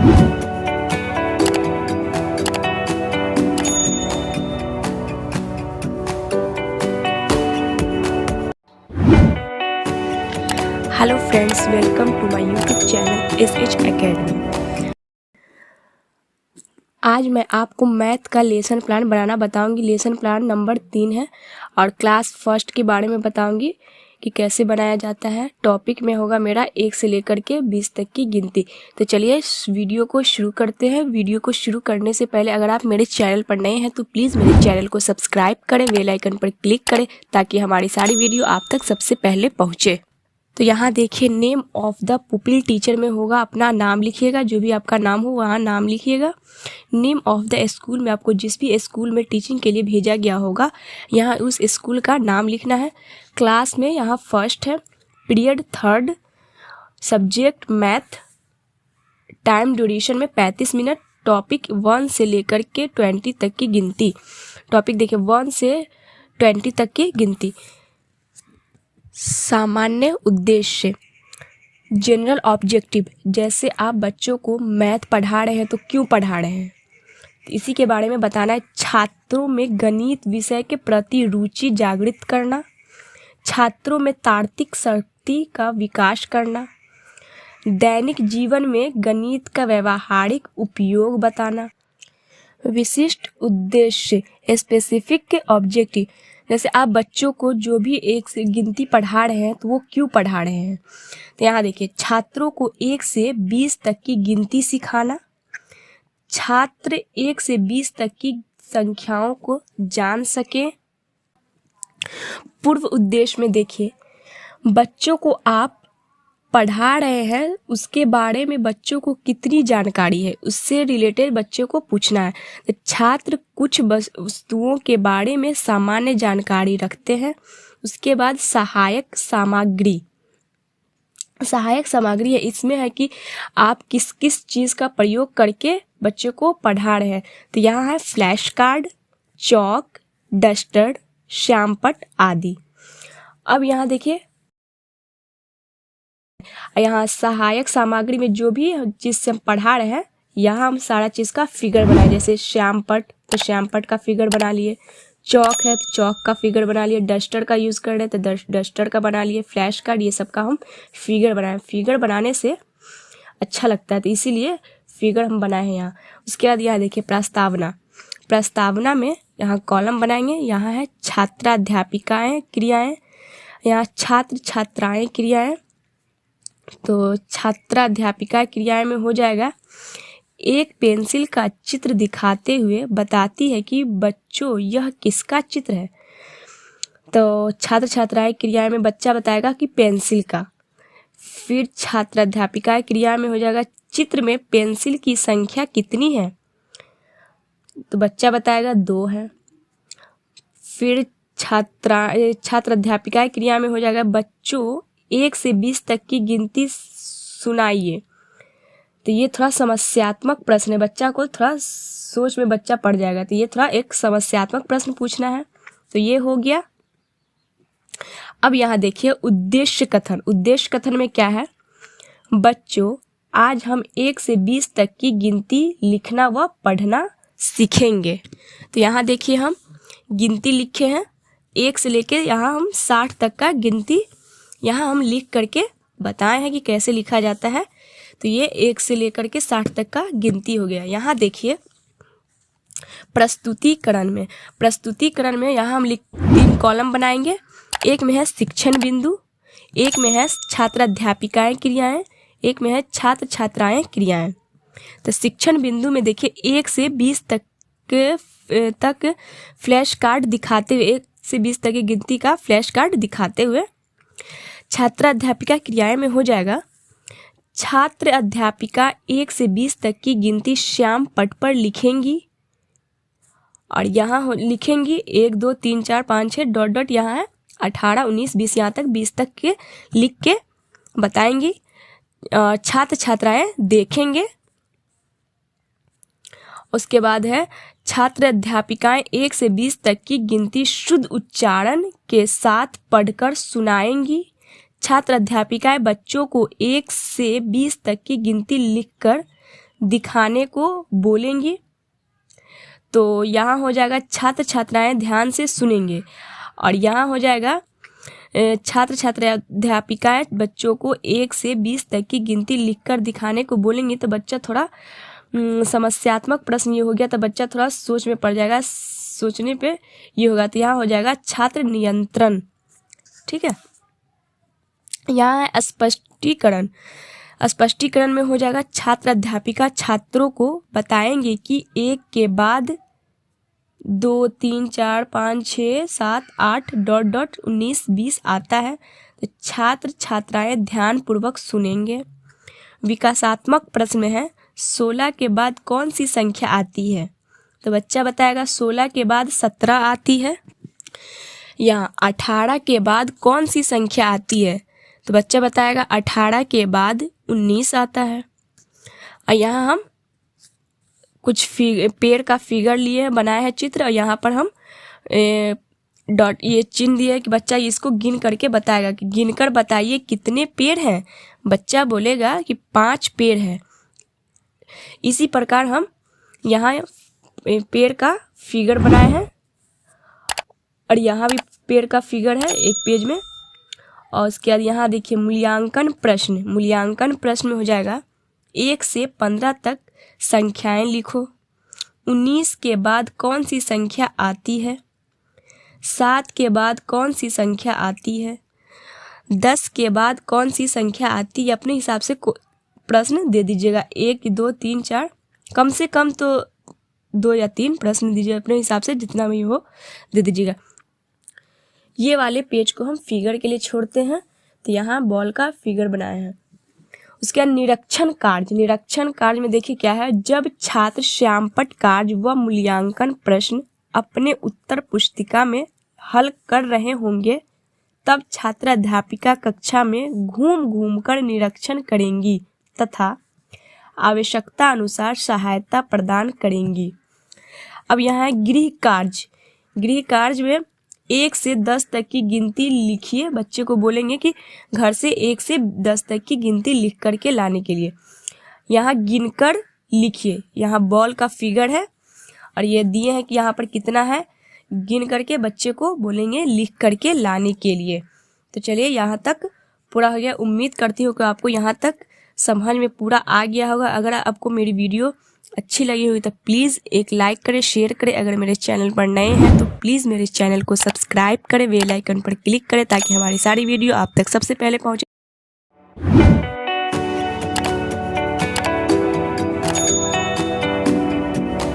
Hello friends, welcome to my YouTube channel SH academy. आज मैं आपको मैथ का लेसन प्लान बनाना बताऊंगी। लेसन प्लान नंबर 3 है और क्लास फर्स्ट के बारे में बताऊंगी कि कैसे बनाया जाता है। टॉपिक में होगा मेरा 1 से लेकर के 20 तक की गिनती। तो चलिए इस वीडियो को शुरू करते हैं। वीडियो को शुरू करने से पहले अगर आप मेरे चैनल पर नए हैं तो प्लीज़ मेरे चैनल को सब्सक्राइब करें, बेल आइकन पर क्लिक करें ताकि हमारी सारी वीडियो आप तक सबसे पहले पहुँचे। तो यहाँ देखिए, name of the pupil teacher में होगा अपना नाम लिखिएगा, जो भी आपका नाम हो वहाँ नाम लिखिएगा। नेम ऑफ द स्कूल में आपको जिस भी स्कूल में टीचिंग के लिए भेजा गया होगा यहाँ उस स्कूल का नाम लिखना है। क्लास में यहाँ फर्स्ट है, period third, subject math, time duration में 35 मिनट, टॉपिक 1 से लेकर के 20 तक की गिनती। टॉपिक देखिए 1 से 20 तक की गिनती। सामान्य उद्देश्य, जनरल ऑब्जेक्टिव, जैसे आप बच्चों को मैथ पढ़ा रहे हैं तो क्यों पढ़ा रहे हैं, इसी के बारे में बताना है। छात्रों में गणित विषय के प्रति रुचि जागृत करना, छात्रों में तार्किक शक्ति का विकास करना, दैनिक जीवन में गणित का व्यवहारिक उपयोग बताना। विशिष्ट उद्देश्य, स्पेसिफिक ऑब्जेक्टिव, जैसे आप बच्चों को जो भी 1 से गिनती पढ़ा रहे हैं तो वो क्यों पढ़ा रहे हैं। तो यहाँ देखिए, छात्रों को 1 से 20 तक की गिनती सिखाना, छात्र 1 से 20 तक की संख्याओं को जान सके। पूर्व उद्देश्य में देखिए, बच्चों को आप पढ़ा रहे हैं उसके बारे में बच्चों को कितनी जानकारी है उससे रिलेटेड बच्चों को पूछना है। तो छात्र कुछ वस्तुओं के बारे में सामान्य जानकारी रखते हैं। उसके बाद सहायक सामग्री, सहायक सामग्री है, इसमें है कि आप किस किस चीज़ का प्रयोग करके बच्चों को पढ़ा रहे हैं। तो यहाँ है फ्लैश कार्ड, चौक, डस्टर, श्यामपट्ट आदि। अब यहाँ देखिए, यहाँ सहायक सामग्री में जो भी चीज़ से हम पढ़ा रहे हैं यहाँ हम सारा चीज़ का फिगर बनाए। जैसे श्यामपट्ट तो श्यामपट्ट का फिगर बना लिए, चौक है तो चौक का फिगर बना लिए, डस्टर का यूज़ कर रहे हैं तो डस्टर का बना लिए, फ्लैश कार्ड, ये सब का हम फिगर बनाए। फिगर बनाने से अच्छा लगता है तो इसीलिए फिगर हम बनाए हैं यहाँ। उसके बाद यहाँ देखिए प्रस्तावना, प्रस्तावना में यहाँ कॉलम बनाएंगे। यहाँ है छात्राध्यापिकाएँ क्रियाएँ, यहाँ छात्र छात्राएँ क्रियाएँ। तो छात्राध्यापिका क्रियाएं में हो जाएगा, एक पेंसिल का चित्र दिखाते हुए बताती है कि बच्चों यह किसका चित्र है। तो छात्र छात्राएं क्रिया में बच्चा बताएगा कि पेंसिल का। फिर छात्राध्यापिका क्रिया में हो जाएगा, चित्र में पेंसिल की संख्या कितनी है, तो बच्चा बताएगा 2 है। फिर छात्राध्यापिका क्रिया में हो जाएगा, बच्चों 1 से 20 तक की गिनती सुनाइए। तो ये थोड़ा समस्यात्मक प्रश्न है, बच्चा को थोड़ा सोच में बच्चा पड़ जाएगा, तो ये थोड़ा एक समस्यात्मक प्रश्न पूछना है। तो ये हो गया। अब यहाँ देखिए उद्देश्य कथन। उद्देश्य कथन में क्या है, बच्चों आज हम 1 से 20 तक की गिनती लिखना व पढ़ना सीखेंगे। तो यहाँ देखिए हम गिनती लिखे हैं 1 से लेके यहाँ हम 60 तक का गिनती यहाँ हम लिख करके बताए हैं कि कैसे लिखा जाता है। तो ये 1 से लेकर के 60 तक का गिनती हो गया। यहाँ देखिए प्रस्तुतिकरण में, प्रस्तुतिकरण में यहाँ हम 3 कॉलम बनाएंगे। एक में है शिक्षण बिंदु, एक में है छात्राध्यापिकाएं क्रियाएं, एक में है छात्र छात्राएं क्रियाएं। तो शिक्षण बिंदु में देखिए 1 से 20 तक फ्लैश कार्ड दिखाते हुए, 1 से 20 तक की गिनती का फ्लैश कार्ड दिखाते हुए। छात्राध्यापिका क्रियाएं में हो जाएगा, छात्र अध्यापिका 1 से 20 तक की गिनती श्याम पट पर लिखेंगी और यहाँ लिखेंगी 1 2 3 4 5 6 डॉट डॉट, यहाँ है 18 19 20, यहाँ तक 20 तक के लिख के बताएंगी। छात्र छात्राएं देखेंगे। उसके बाद है छात्र अध्यापिकाएं 1 से 20 तक की गिनती शुद्ध उच्चारण के साथ पढ़कर सुनाएंगी। छात्र अध्यापिकाएं बच्चों को 1 से 20 तक की गिनती लिखकर दिखाने को बोलेंगी। तो यहाँ हो जाएगा छात्र छात्राएं ध्यान से सुनेंगे, और यहाँ हो जाएगा छात्र छात्रा अध्यापिकाएं बच्चों को 1 से 20 तक की गिनती लिखकर दिखाने को बोलेंगी। तो बच्चा थोड़ा समस्यात्मक प्रश्न ये हो गया, तो बच्चा थोड़ा सोच में पड़ जाएगा, सोचने पे ये होगा। तो यहाँ हो जाएगा छात्र नियंत्रण। ठीक है, यहाँ है स्पष्टीकरण। स्पष्टीकरण में हो जाएगा छात्र अध्यापिका छात्रों को बताएंगे कि 1 के बाद 2 3 4 5 6 7 8 ... 19 20 आता है। तो छात्र छात्राएं ध्यान पूर्वक सुनेंगे। विकासात्मक प्रश्न में है 16 के बाद कौन सी संख्या आती है। तो बच्चा बताएगा 16 के बाद 17 आती है। यहाँ 18 के बाद कौन सी संख्या आती है। तो बच्चा बताएगा 18 के बाद 19 आता है। और यहाँ हम कुछ पेड़ का फिगर लिए बनाया है चित्र, और यहाँ पर हम डॉट ये चिन्ह दिए कि बच्चा इसको गिन करके बताएगा कि गिनकर बताइए कितने पेड़ हैं। बच्चा बोलेगा कि 5 पेड़ हैं। इसी प्रकार हम यहाँ पेड़ का फिगर बनाए हैं, और यहाँ भी पेड़ का फिगर है एक पेज में। और उसके बाद यहाँ देखिए मूल्यांकन प्रश्न। मूल्यांकन प्रश्न में हो जाएगा 1 से 15 तक संख्याएं लिखो। 19 के बाद कौन सी संख्या आती है। 7 के बाद कौन सी संख्या आती है। 10 के बाद कौन सी संख्या आती है। अपने हिसाब से प्रश्न दे दीजिएगा, 1 2 3 4, कम से कम तो 2 या 3 प्रश्न दीजिए, अपने हिसाब से जितना भी हो दे दीजिएगा। ये वाले पेज को हम फिगर के लिए छोड़ते हैं। तो यहाँ बॉल का फिगर बनाए हैं। उसके बाद निरीक्षण कार्य। निरीक्षण कार्य में देखिए क्या है। जब छात्र श्यामपट्ट कार्य व मूल्यांकन प्रश्न अपने उत्तर पुस्तिका में हल कर रहे होंगे, तब छात्र अध्यापिका कक्षा में घूम घूम कर निरीक्षण करेंगी तथा आवश्यकता अनुसार सहायता प्रदान करेंगी। अब यहाँ है गृह कार्य। गृह कार्य में 1 से 10 तक की गिनती लिखिए। बच्चे को बोलेंगे कि घर से 1 से 10 तक की गिनती लिख करके लाने के लिए। यहाँ गिनकर लिखिए। यहाँ बॉल का फिगर है, और ये दिए हैं कि यहाँ पर कितना है। गिन करके बच्चे को बोलेंगे लिख करके लाने के लिए। तो चलिए यहाँ तक पूरा हो गया। उम्मीद करती हूँ कि आपको यहाँ तक समझ में पूरा आ गया होगा। अगर आपको मेरी वीडियो अच्छी लगी हुई तो प्लीज़ एक लाइक करें, शेयर करें। अगर मेरे चैनल पर नए हैं तो प्लीज़ मेरे चैनल को सब्सक्राइब करें, बेल आइकन पर क्लिक करें ताकि हमारी सारी वीडियो आप तक सबसे पहले पहुँचे।